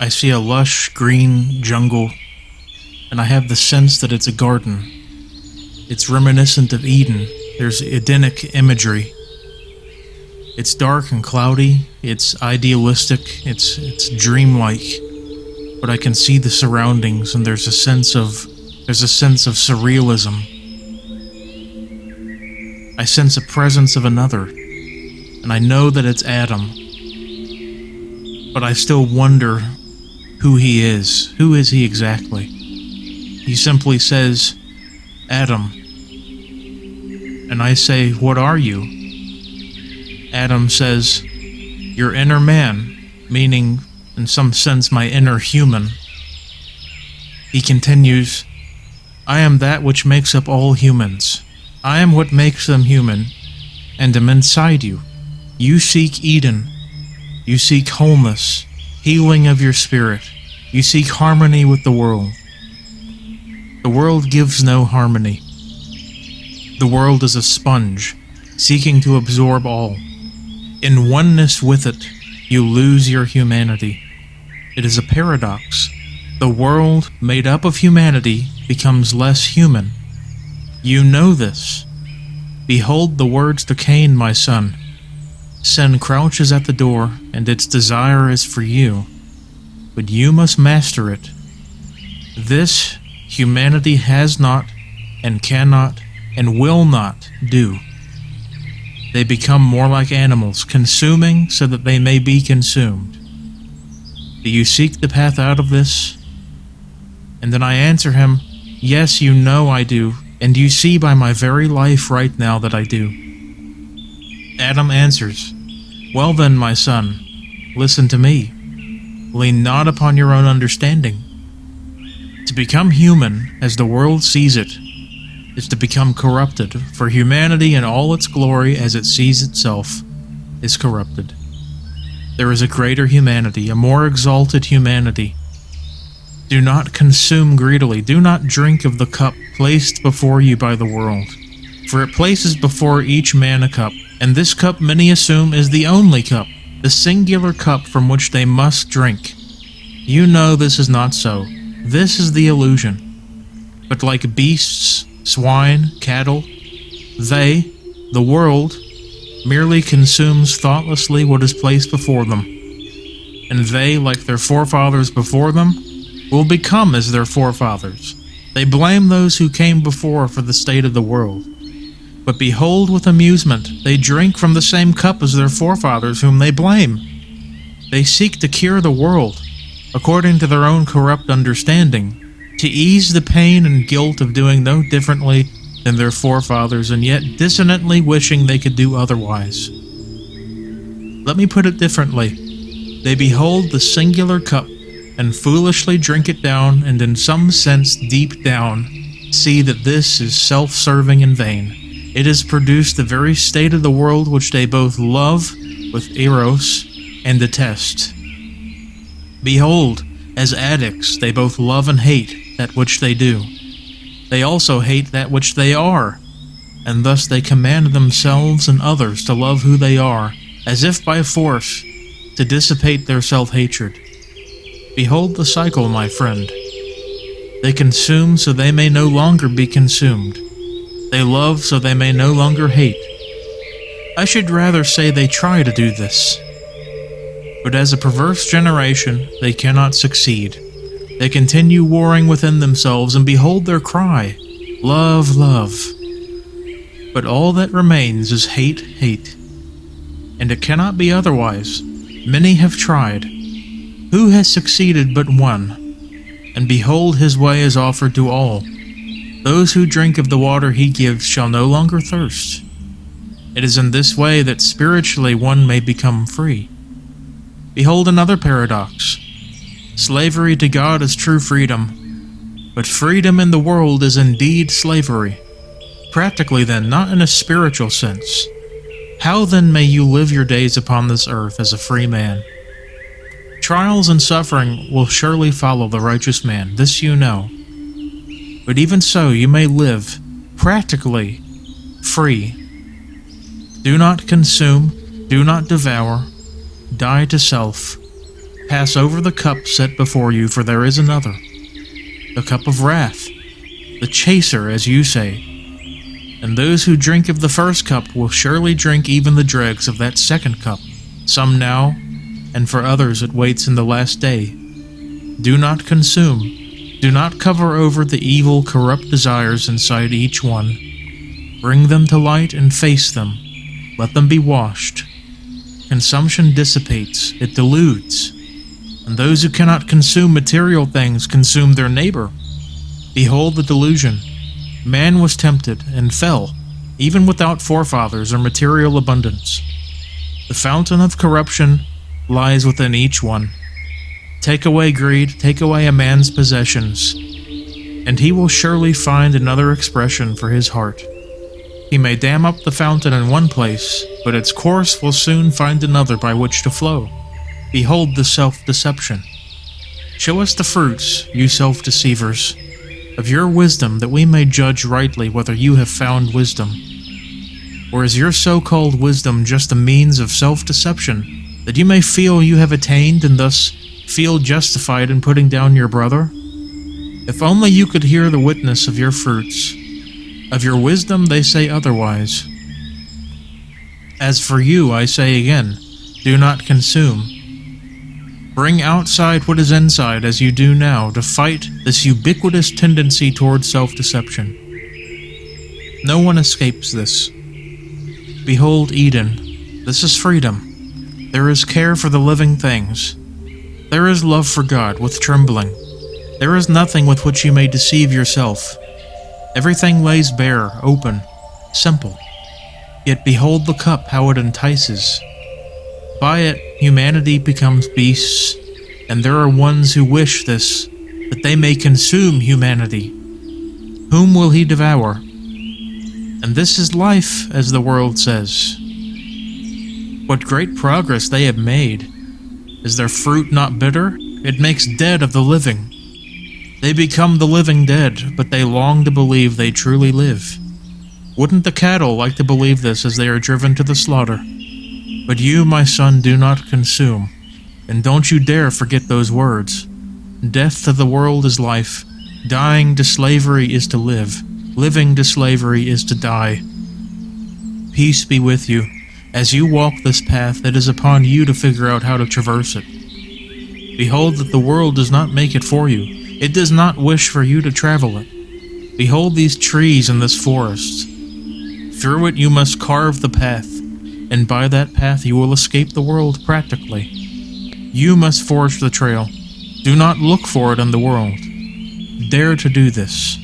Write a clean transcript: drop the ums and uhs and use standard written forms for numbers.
I see a lush green jungle, and I have the sense that it's a garden. It's reminiscent of Eden. There's Edenic imagery. It's dark and cloudy, it's idealistic, it's dreamlike, but I can see the surroundings and there's a sense of surrealism. I sense a presence of another, and I know that it's Adam. But I still wonder who he is. Who is he exactly? He simply says, Adam. And I say, what are you? Adam says, your inner man, meaning, in some sense, my inner human. He continues, I am that which makes up all humans. I am what makes them human, and am inside you. You seek Eden. You seek wholeness, healing of your spirit. You seek harmony with the world. The world gives no harmony. The world is a sponge, seeking to absorb all. In oneness with it, you lose your humanity. It is a paradox. The world, made up of humanity, becomes less human. You know this. Behold the words to Cain, my son. Sin crouches at the door, and its desire is for you. But you must master it. This humanity has not, and cannot, and will not do. They become more like animals, consuming so that they may be consumed. Do you seek the path out of this? And then I answer him, yes, you know I do, and you see by my very life right now that I do. Adam answers, well then, my son, listen to me. Lean not upon your own understanding. To become human, as the world sees it, is to become corrupted, for humanity in all its glory as it sees itself is corrupted. There is a greater humanity, a more exalted humanity. Do not consume greedily, do not drink of the cup placed before you by the world, for it places before each man a cup, and this cup many assume is the only cup, the singular cup from which they must drink. You know this is not so. This is the illusion. But like beasts, swine, cattle, they, the world, merely consumes thoughtlessly what is placed before them. And they, like their forefathers before them, will become as their forefathers. They blame those who came before for the state of the world. But behold, with amusement, they drink from the same cup as their forefathers whom they blame. They seek to cure the world, according to their own corrupt understanding, to ease the pain and guilt of doing no differently than their forefathers, and yet dissonantly wishing they could do otherwise. Let me put it differently. They behold the singular cup, and foolishly drink it down, and in some sense deep down, see that this is self-serving and vain. It has produced the very state of the world which they both love, with eros, and detest. Behold, as addicts, they both love and hate that which they do. They also hate that which they are, and thus they command themselves and others to love who they are, as if by force, to dissipate their self-hatred. Behold the cycle, my friend. They consume so they may no longer be consumed. They love so they may no longer hate. I should rather say they try to do this. But as a perverse generation, they cannot succeed. They continue warring within themselves, and behold their cry, love, love. But all that remains is hate, hate. And it cannot be otherwise. Many have tried. Who has succeeded but one? And behold, his way is offered to all. Those who drink of the water he gives shall no longer thirst. It is in this way that spiritually one may become free. Behold another paradox. Slavery to God is true freedom, but freedom in the world is indeed slavery. Practically then, not in a spiritual sense. How then may you live your days upon this earth as a free man? Trials and suffering will surely follow the righteous man, this you know. But even so, you may live, practically, free. Do not consume, do not devour, die to self, Pass over the cup set before you, for there is another, the cup of wrath, the chaser, as you say. And those who drink of the first cup will surely drink even the dregs of that second cup, some now, and for others it waits in the last day. Do not consume. Do not cover over the evil, corrupt desires inside each one. Bring them to light and face them. Let them be washed. Consumption dissipates, it deludes. And those who cannot consume material things consume their neighbor. Behold the delusion. Man was tempted and fell, even without forefathers or material abundance. The fountain of corruption lies within each one. Take away greed, take away a man's possessions, and he will surely find another expression for his heart. He may dam up the fountain in one place, but its course will soon find another by which to flow. Behold the self-deception. Show us the fruits, you self-deceivers, of your wisdom, that we may judge rightly whether you have found wisdom. Or is your so-called wisdom just a means of self-deception, that you may feel you have attained and thus feel justified in putting down your brother? If only you could hear the witness of your fruits. Of your wisdom they say otherwise. As for you, I say again, do not consume. Bring outside what is inside as you do now to fight this ubiquitous tendency toward self-deception. No one escapes this. Behold Eden. This is freedom. There is care for the living things. There is love for God with trembling. There is nothing with which you may deceive yourself. Everything lays bare, open, simple. Yet behold the cup, how it entices. By it, humanity becomes beasts, and there are ones who wish this, that they may consume humanity. Whom will he devour? And this is life, as the world says. What great progress they have made. Is their fruit not bitter? It makes dead of the living. They become the living dead, but they long to believe they truly live. Wouldn't the cattle like to believe this as they are driven to the slaughter? But you, my son, do not consume, and don't you dare forget those words. Death to the world is life, dying to slavery is to live, living to slavery is to die. Peace be with you. As you walk this path, it is upon you to figure out how to traverse it. Behold that the world does not make it for you. It does not wish for you to travel it. Behold these trees in this forest. Through it you must carve the path, and by that path you will escape the world practically. You must forge the trail. Do not look for it in the world. Dare to do this.